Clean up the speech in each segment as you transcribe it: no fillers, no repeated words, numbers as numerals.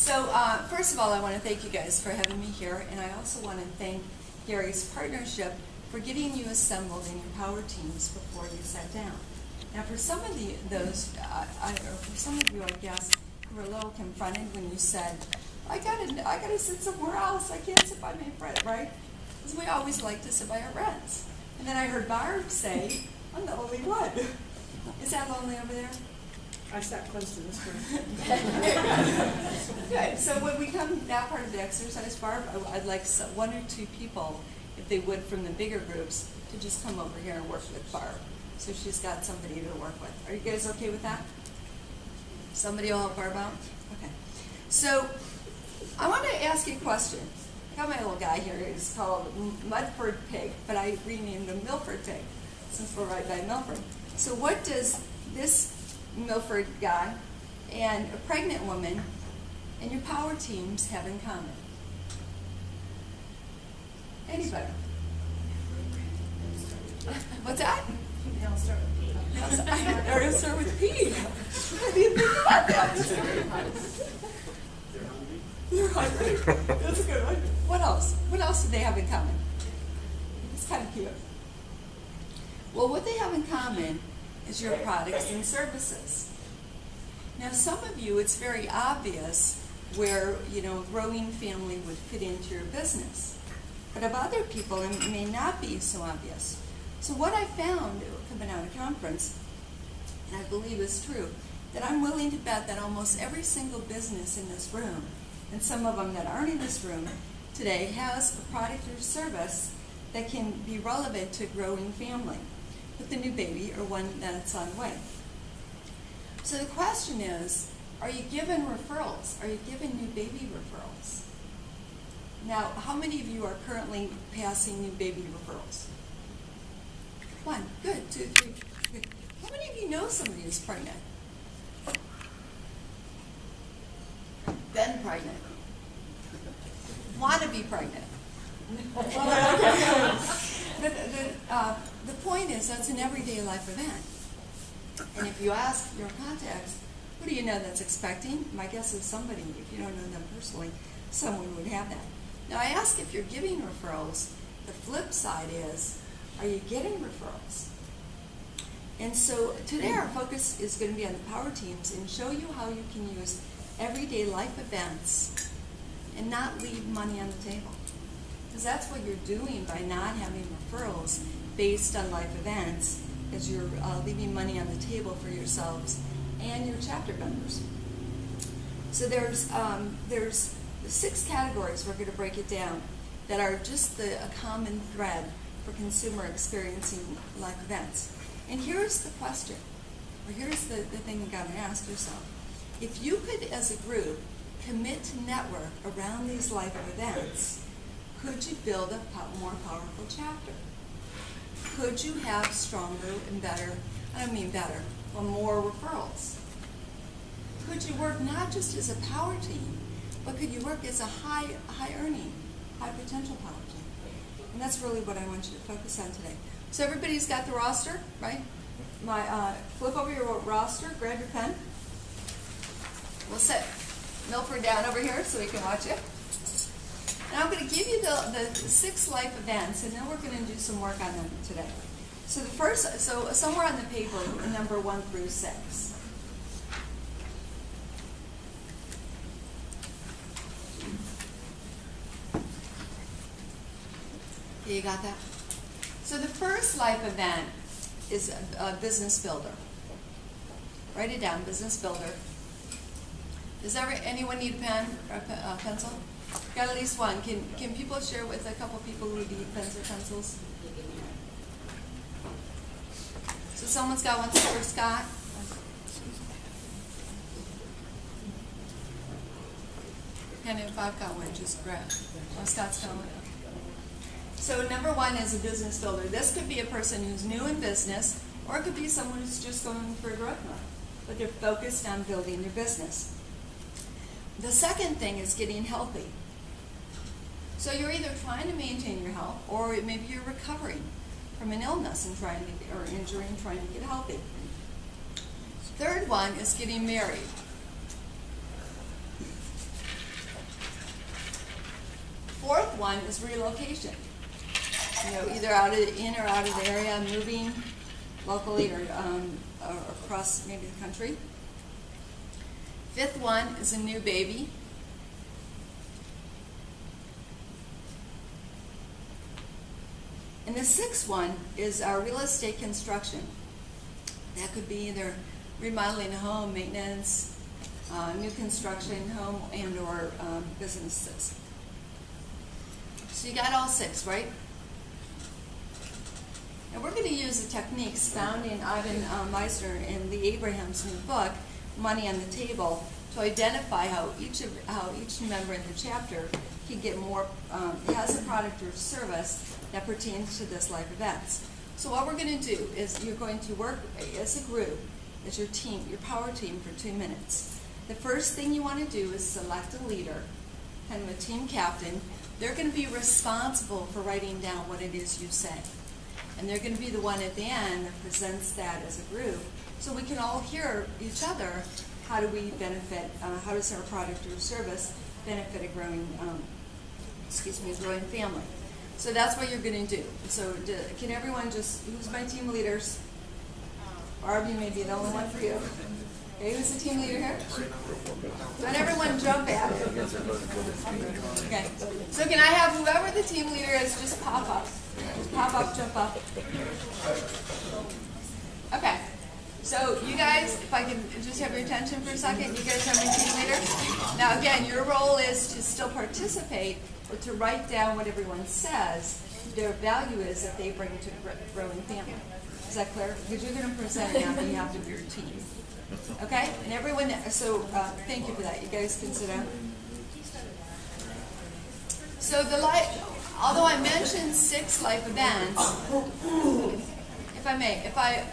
So first of all, I want to thank you guys for having me here, and I also want to thank Gary's partnership for getting you assembled in your power teams before you sat down. Now, for some of for some of you, I guess, who were a little confronted when you said, I gotta sit somewhere else. I can't sit by my friend, right? Because we always like to sit by our friends. And then I heard Barb say, I'm the only one. Is that lonely over there? I sat close to this one. Good. So when we come that part of the exercise, Barb, I'd like one or two people, if they would, from the bigger groups, to just come over here and work with Barb. So she's got somebody to work with. Are you guys okay with that? Somebody will help Barb out? Okay. So I want to ask you a question. I got my little guy here. He's called Mudford Pig, but I renamed him Milford Pig since we're right by Milford. So what does this Milford guy and a pregnant woman and your power teams have in common? Anybody? What's that? They all start with P. Or it'll start with P. I didn't think about that. They're hungry. That's a good one. What else? What else do they have in common? It's kind of cute. Well, what they have in common is your products and services. Now, some of you, it's very obvious where, a growing family would fit into your business. But of other people, it may not be so obvious. So what I found coming out of conference, and I believe is true, that I'm willing to bet that almost every single business in this room, and some of them that aren't in this room today, has a product or service that can be relevant to a growing family with the new baby or one that's on the way. So the question is, are you given referrals? Are you given new baby referrals? Now, how many of you are currently passing new baby referrals? 1, good, 2, 3, good. How many of you know somebody who's pregnant? Been pregnant. Want to be pregnant. The point is, that's an everyday life event. And if you ask your contacts, who do you know that's expecting? My guess is somebody, if you don't know them personally, someone would have that. Now, I ask if you're giving referrals. The flip side is, are you getting referrals? And so today our focus is going to be on the power teams and show you how you can use everyday life events and not leave money on the table. Because that's what you're doing by not having referrals based on life events, is you're leaving money on the table for yourselves and your chapter members. So there's 6 categories, we're going to break it down, that are just a common thread for consumer experiencing life events. And here's the question, or here's the thing you got to ask yourself. If you could, as a group, commit to network around these life events, could you build a more powerful chapter? Could you have stronger and better, I don't mean better, or more referrals? Could you work not just as a power team, but could you work as a high earning, high potential power team? And that's really what I want you to focus on today. So everybody's got the roster, right? Flip over your roster, grab your pen. We'll set Milford down over here so he can watch it. And I'm going to give you the 6 life events, and then we're going to do some work on them today. So the first, somewhere on the paper, number 1 through 6. Okay, you got that? So the first life event is a business builder. Write it down, business builder. Does anyone need a pen or a pencil? Got at least one. Can people share with a couple people who need pens or pencils? So someone's got one for Scott. And if I've got one, just grab. Oh, Scott's got one. So number 1 is a business builder. This could be a person who's new in business, or it could be someone who's just going for a growth mode, but they're focused on building their business. The second thing is getting healthy. So you're either trying to maintain your health, or maybe you're recovering from an illness and or injury and trying to get healthy. Third one is getting married. fourth one is relocation. You know, either in or out of the area, moving locally or across maybe the country. Fifth one is a new baby. And the sixth one is our real estate construction. That could be either remodeling a home, maintenance, new construction, home and or businesses. So you got all six, right? And we're going to use the techniques found in Misner and Lee Abraham's new book, Money on the Table, to identify how each member in the chapter can get more, has a product or service that pertains to this life events. So what we're going to do is you're going to work as a group, as your team, your power team for 2 minutes. The first thing you want to do is select a leader, kind of a team captain. They're going to be responsible for writing down what it is you say. And they're going to be the one at the end that presents that as a group, so we can all hear each other. How do we benefit, how does our product or service benefit a growing, growing family? So that's what you're going to do. So can everyone just, who's my team leaders? Barb, you may be the only one for you. Okay, who's the team leader here? Don't everyone jump at it. Okay, so can I have whoever the team leader is just pop up? Just pop up, jump up. Okay, so you guys, if I can just have your attention for a second, you guys are my team leaders. Now again, your role is to still participate, but to write down what everyone says their value is that they bring to a growing family. Is that clear? Because you're going to present it on behalf of your team. Okay? And everyone, so thank you for that. You guys can sit down. So although I mentioned 6 life events,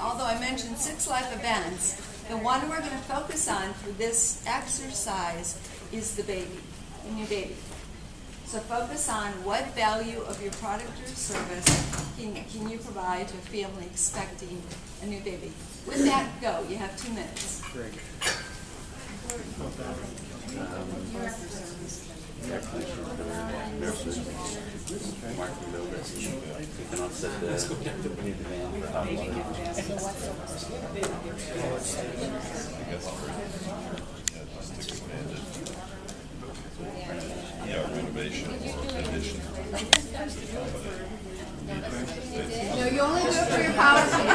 although I mentioned 6 life events, the one we're going to focus on for this exercise is the baby, the new baby. So focus on what value of your product or service can you provide to a family expecting a new baby. With that, go. You have 2 minutes. Greg. Renovation, addition. No, you only do it for your power team.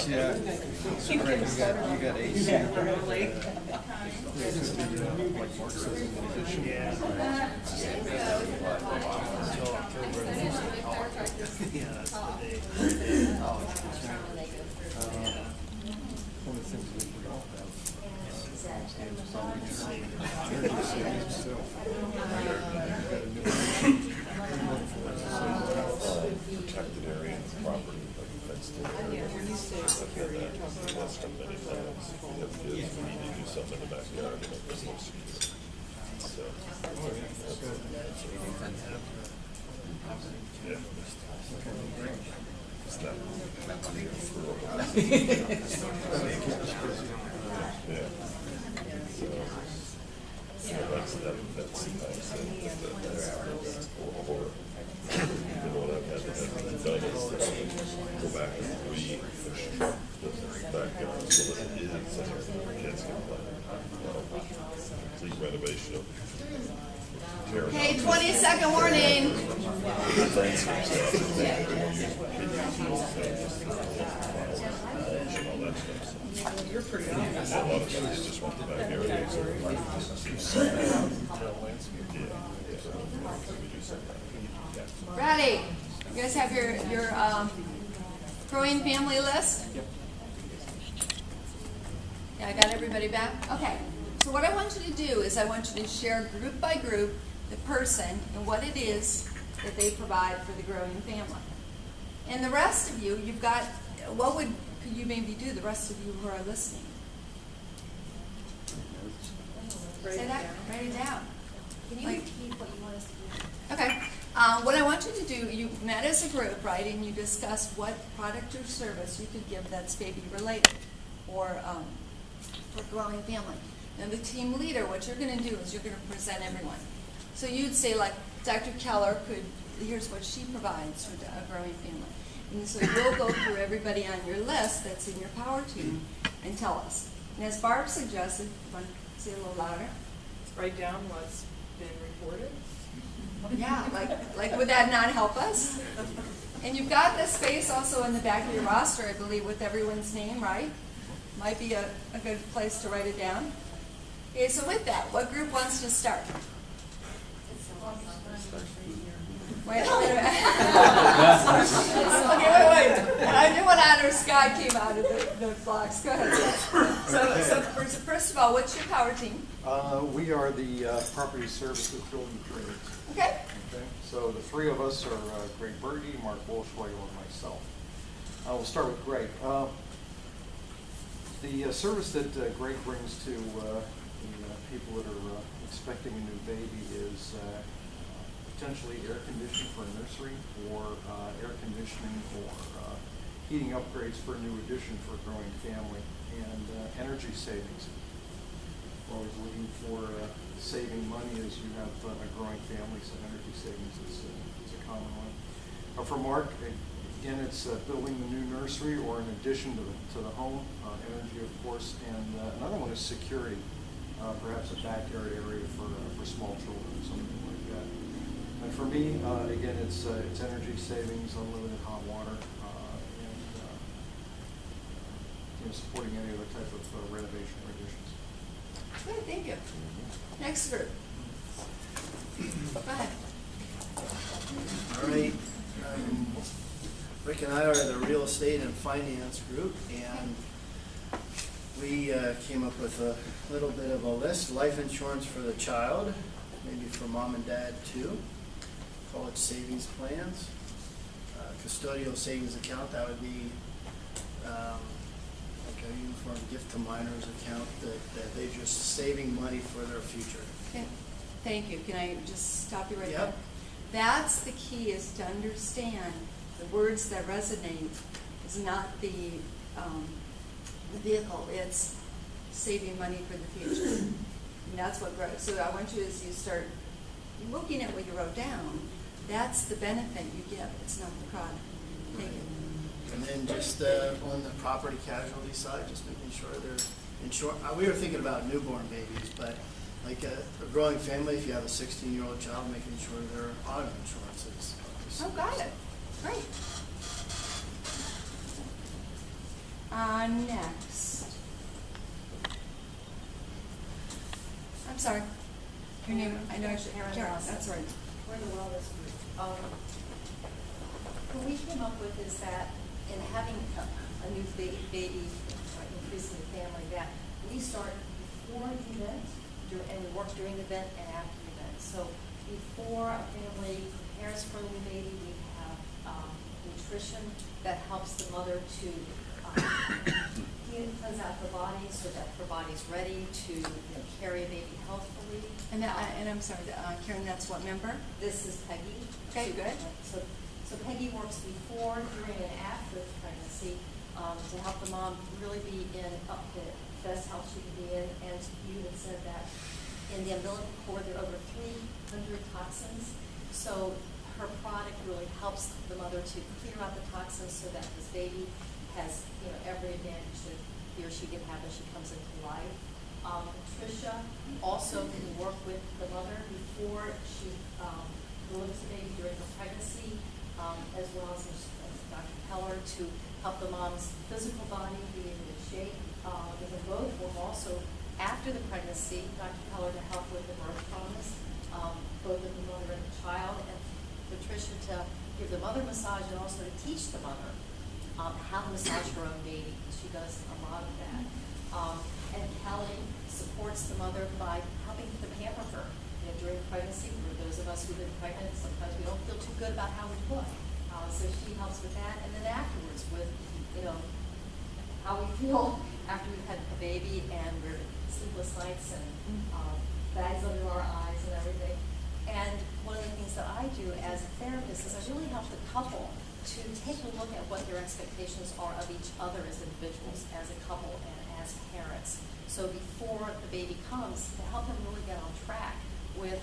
Yeah. So Greg, you got AC. Like Mark says, in addition. One of the things we forgot about energy savings still. Protected area of the property, like a fenced in area. That's how many times we have kids, we need to do something in the backyard to make this more secure. So, yeah. It's that. Yeah. So that's nice. That's or you know what I've had done is go back and re-push the backyard so that it isn't somewhere where kids can play. Complete renovation of Okay, 20-second warning. You're pretty a lot of things just went to back area. Ready? You guys have your growing family list? Yep. Yeah, I got everybody back? Okay. So what I want you to do is I want you to share group by group the person and what it is that they provide for the growing family. And the rest of you, you've got, could you maybe do, the rest of you who are listening? Say that, write it down. Can you repeat what you want us to do? Okay. What I want you to do, you met as a group, right, and you discussed what product or service you could give that's baby related or for growing family. Now the team leader, what you're going to do is you're going to present everyone. So you'd say like, Dr. Keller here's what she provides for a growing family. And so you'll go through everybody on your list that's in your power team and tell us. And as Barb suggested, want to say a little louder? Write down what's been reported. Yeah, like would that not help us? And you've got this space also in the back of your roster, I believe, with everyone's name, right? Might be a good place to write it down. Okay, so with that, what group wants to start? Wait a minute. Okay, wait. I knew when Honor Sky came out of the blocks. Go ahead. So first of all, what's your power team? We are the property services building trades. Okay. Okay. So the three of us are Greg Berge, Mark Walshway, and myself. We'll start with Greg. The service that Greg brings to the people that are expecting a new baby is potentially air conditioning for a nursery, or air conditioning or heating upgrades for a new addition for a growing family, and energy savings. We're always looking for saving money as you have a growing family, so energy savings is a common one. For Mark, again, it's building the new nursery or in addition to the home, energy of course, and another one is security, perhaps a backyard area for small children, something like that. And for me, again, it's energy savings, unlimited hot water, and supporting any other type of renovation or additions. Good, thank you. Next group. Go ahead. All right. Rick and I are the real estate and finance group, and we came up with a little bit of a list. Life insurance for the child, maybe for mom and dad too. College savings plans, custodial savings account, that would be like a uniform gift to minors account that they're just saving money for their future. Okay. Thank you. Can I just stop you right Yep. there? That's the key, is to understand the words that resonate is not the vehicle, it's saving money for the future. And that's what grows. So I want you, as you start looking at what you wrote down, that's the benefit you get. It's not the product. Thank you. And then just on the property casualty side, just making sure they're insured. We were thinking about newborn babies, but like a growing family, if you have a 16-year-old child, making sure their auto insurance is. Oh, got it. Great. Next. I'm sorry. Your name, I know I should, Karen, that's right. We're the wellness group. What we came up with is that in having a new baby, increasing the family, that we start before the event, and we work during the event and after the event. So before a family prepares for the new baby, we have nutrition that helps the mother to cleanse out her body so that her body's ready to carry a baby healthfully. And I'm sorry, Karen, that's what member? This is Peggy. Okay, good. So Peggy works before, during, and after the pregnancy to help the mom really be in up the best health she can be in. And you had said that in the umbilical cord there are over 300 toxins. So her product really helps the mother to clear out the toxins so that this baby has every advantage that he or she can have as she comes into life. Tricia also can work with the mother before she delivers the baby during her pregnancy, as well as Dr. Keller to help the mom's physical body be in good shape. They can both work also after the pregnancy, Dr. Keller to help with the birth promise, both of the mother and the child, and Patricia to give the mother massage and also to teach the mother how to massage her own baby. She does a lot of that. And Kelly supports the mother by helping to pamper her. During pregnancy, for those of us who've been pregnant, sometimes we don't feel too good about how we look. So she helps with that. And then afterwards with, how we feel after we've had a baby and we're sleepless nights and bags under our eyes and everything. And one of the things that I do as a therapist is I really help the couple to take a look at what their expectations are of each other as individuals, as a couple, and as parents. So before the baby comes, to help them really get on track with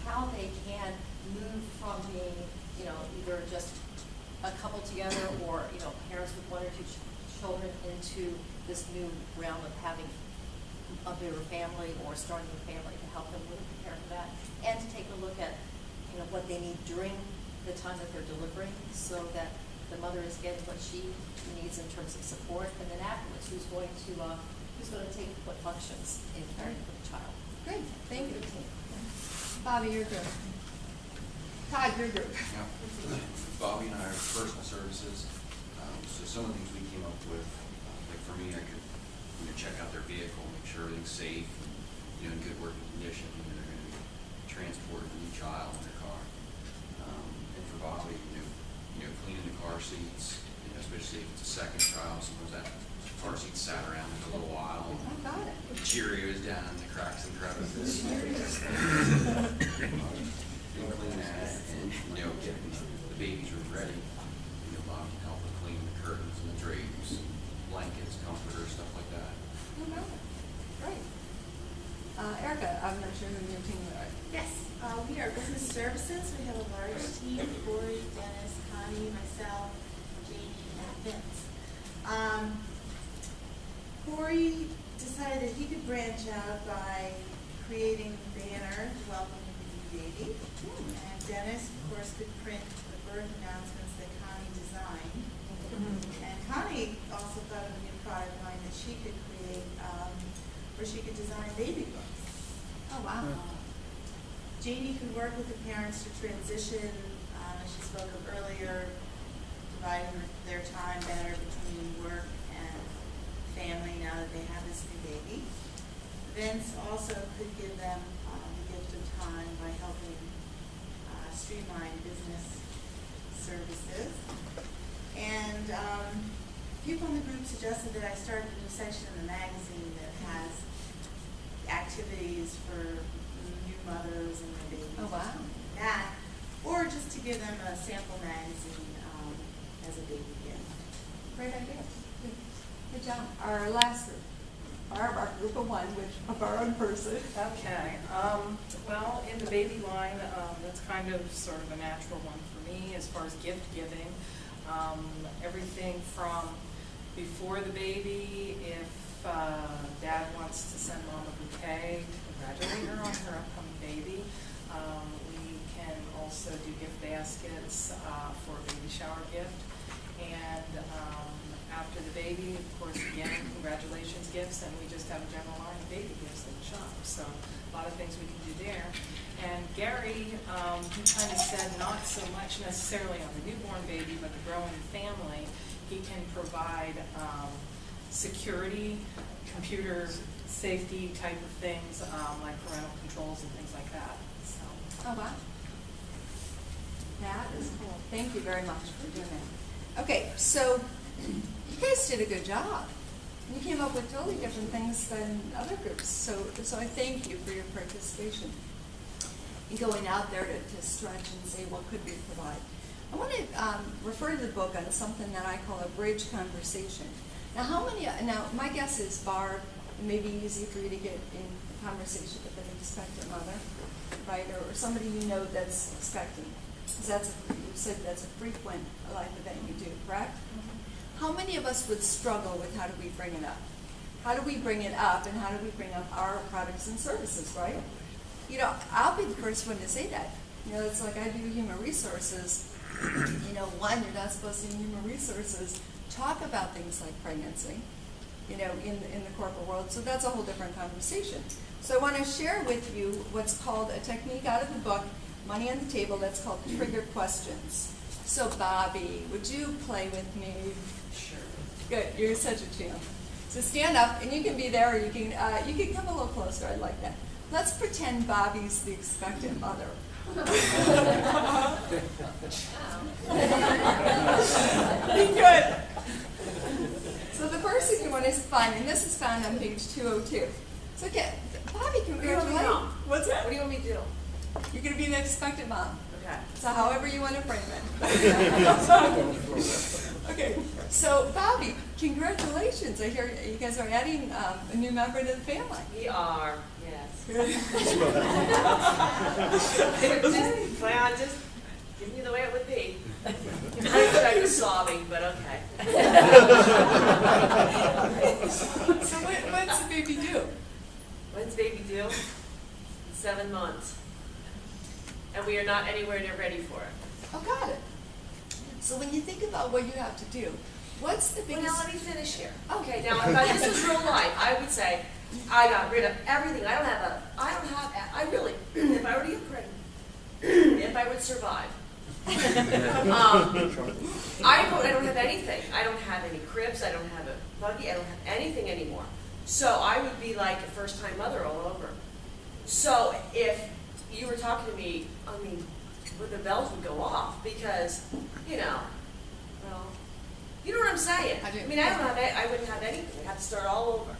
how they can move from being, either just a couple together or, parents with one or two children into this new realm of having a bigger family or starting a family, to help them really prepare for that, and to take a look at, what they need during the time that they're delivering, so that the mother is getting what she needs in terms of support, and then afterwards, who's going to take what functions in caring for the child. Great, thank you. Bobby, your group. Todd, your group. Yeah. Bobby and I are personal services. So some of the things we came up with, like for me, I could check out their vehicle, make sure everything's safe, and in good working condition, and they're going to be transported a new child in their car. And for Bobby, cleaning the car seats, especially if it's a second child, sometimes that car seat sat around for a little while. I got it. Cheerios down in the cracks and crevices. Clean that, and getting the baby's room ready. Bob can help with cleaning the curtains and the drapes, blankets, comforters, stuff like that. I got it. Great. Erica, I'm not sure who your team are. Yes, we are business services. We have a large team: Corey, Dennis, Connie, myself, Jamie, and Vince. Corey decided that he could branch out by creating a banner welcoming the new baby. And Dennis, of course, could print the birth announcements that Connie designed. And Connie also thought of a new product line that she could create, where she could design baby books. Oh, wow. Jamie could work with the parents to transition, as she spoke of earlier, dividing their time better between work and family now that they have this new baby. Vince also could give them the gift of time by helping streamline business services. And people in the group suggested that I start a new section in the magazine that has activities for new mothers and their babies. Oh, wow. That, or just to give them a sample magazine as a baby gift. Great idea. Good job. Our last group, our group of one, which of our own person. Okay, well, in the baby line, that's kind of sort of a natural one for me as far as gift giving. Everything from before the baby, if dad wants to send mom a bouquet to congratulate her on her upcoming baby. We can also do gift baskets for a baby shower gift. And after the baby, of course, again, congratulations gifts, and we just have a general line of baby gifts in the shop. So a lot of things we can do there. And Gary, he kind of said not so much necessarily on the newborn baby, but the growing family. He can provide security, computer safety type of things, like parental controls and things like that. So. Oh, wow. That is cool. Thank you very much for doing that. Okay, so you guys did a good job. You came up with totally different things than other groups. So I thank you for your participation in going out there to stretch and say, what could we provide? I want to refer to the book on something that I call a bridge conversation. Now, my guess is, Barb, it may be easy for you to get in conversation with an expectant mother, right, or somebody you know that's expecting. Because you said that's a frequent life event you do, correct? Mm-hmm. How many of us would struggle with how do we bring it up? How do we bring it up, and how do we bring up our products and services, right? I'll be the first one to say that. It's like I do human resources. One, you're not supposed to in human resources talk about things like pregnancy, in the corporate world. So that's a whole different conversation. So I want to share with you what's called a technique out of the book, Money on the Table, that's called trigger questions. So Bobby, would you play with me? Sure. Good, you're such a champ. So stand up, and you can be there, or you can come a little closer. I like that. Let's pretend Bobby's the expectant mother. Be good. So the first thing you want to find, and this is found on page 202. So okay, Bobby, congratulations. What's that? What do you want me to do? You're going to be the expectant mom. Okay. Okay. So however you want to frame it. Okay, so Bobby, congratulations. I hear you guys are adding a new member to the family. We are, yes. Just give me the way it would be. I expect sobbing, but okay. So when's the baby due? When's baby due? 7 months. And we are not anywhere near ready for it. Oh, got it. So when you think about what you have to do, what's the Well, biggest? now let me finish here. Okay, now if this was real life, I would say I got rid of everything. I really, if I were to get pregnant, if I would survive, I don't have anything. I don't have any cribs. I don't have a buggy. I don't have anything anymore. So I would be like a first-time mother all over. So if you were talking to me, I mean, the bells would go off because, you know what I'm saying. I do. I mean, I wouldn't have anything. I'd have to start all over.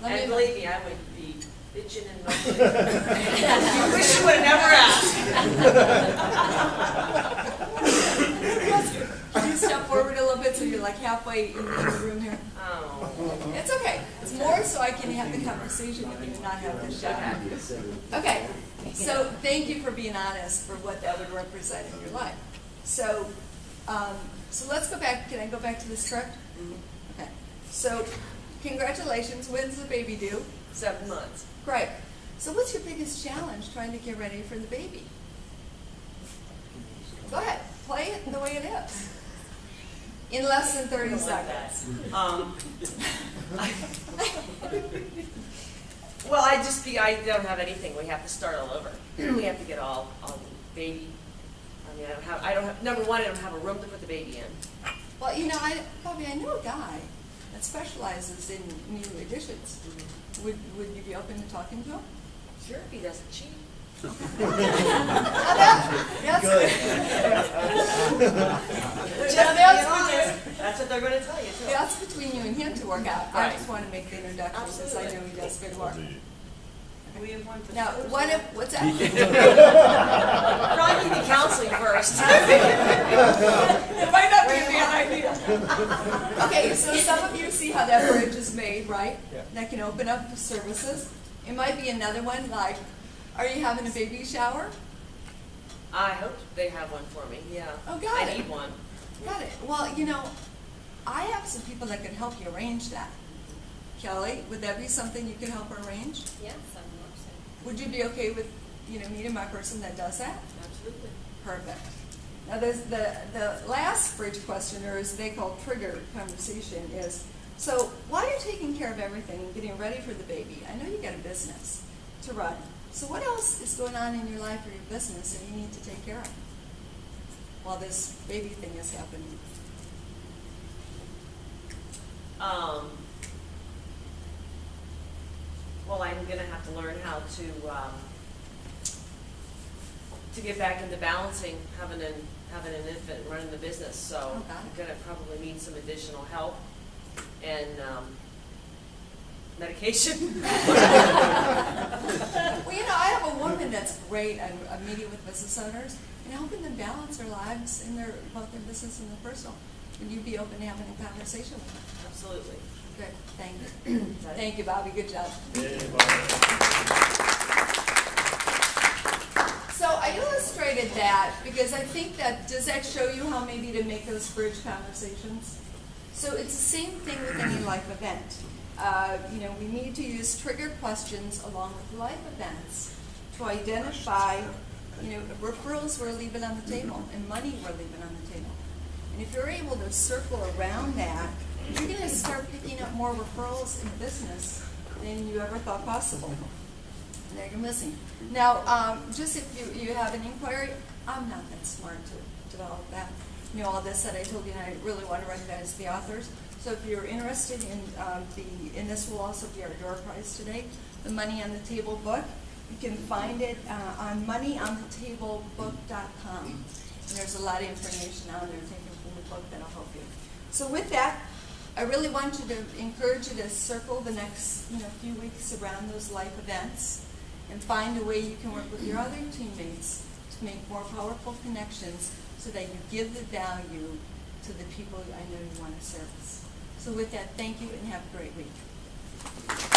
Let And me- believe me, I would be bitching and moaning. You wish you would have never asked. Can you step forward a little bit so you're like halfway in the room here? Oh. It's okay. It's more so I can have the conversation with you and not have this shot at you. Okay. So thank you for being honest for what that would represent in your life. So, so let's go back. Can I go back to the script? Okay. So, congratulations. When's the baby due? 7 months. Great. So what's your biggest challenge trying to get ready for the baby? Go ahead. Play it the way it is. In less than 30 seconds. Well, I don't have anything. We have to start all over. We have to get all baby. I mean, number one, I don't have a room to put the baby in. Well, Bobby, I know a guy that specializes in new additions. Would you be open to talking to him? Sure, if he doesn't cheat. That's Good. That's what they're going to tell you, too. That's between you and him to work out. I Right. just want to make the introduction since I know he does good work. We have one for Now, what's that? Probably need the counseling first. It might not be a bad idea. Okay, so some of you see how that bridge is made, right? Yeah. That can open up services. It might be another one like, are you having a baby shower? I hope they have one for me, yeah. Oh, got it. I need one. Got it. Well, I have some people that can help you arrange that. Kelly, would that be something you could help her arrange? Yes, I'm more so. Would you be okay with, meeting my person that does that? Absolutely. Perfect. Now, there's the last bridge question, or as they call trigger conversation, is, so while you're taking care of everything and getting ready for the baby, I know you got a business to run. So what else is going on in your life or your business that you need to take care of while this baby thing is happening? Well, I'm going to have to learn how to get back into balancing having an infant and running the business. So Okay. I'm going to probably need some additional help and medication. Well, I have a woman that's great. I'm meeting with business owners and helping them balance their lives in both their business and their personal. Would you be open to having a conversation with them? Absolutely. Good. Thank you. Thank you, Bobby. Good job. So I illustrated that because I think does that show you how maybe to make those bridge conversations? So it's the same thing with any life event. We need to use trigger questions along with life events to identify, referrals we're leaving on the table and money we're leaving on the table. And if you're able to circle around that, you're going to start picking up more referrals in business than you ever thought possible. That you're missing. Now, just if you have an inquiry, I'm not that smart to develop that. All this that I told you, and I really want to recognize the authors. So if you're interested in and this will also be our door prize today, the Money on the Table book, you can find it on moneyonthetablebook.com. And there's a lot of information on there taken from the book that'll help you. So with that, I really want you to encourage you to circle the next few weeks around those life events and find a way you can work with your other teammates to to make more powerful connections so that you give the value to the people I know you want to service. So with that, thank you and have a great week.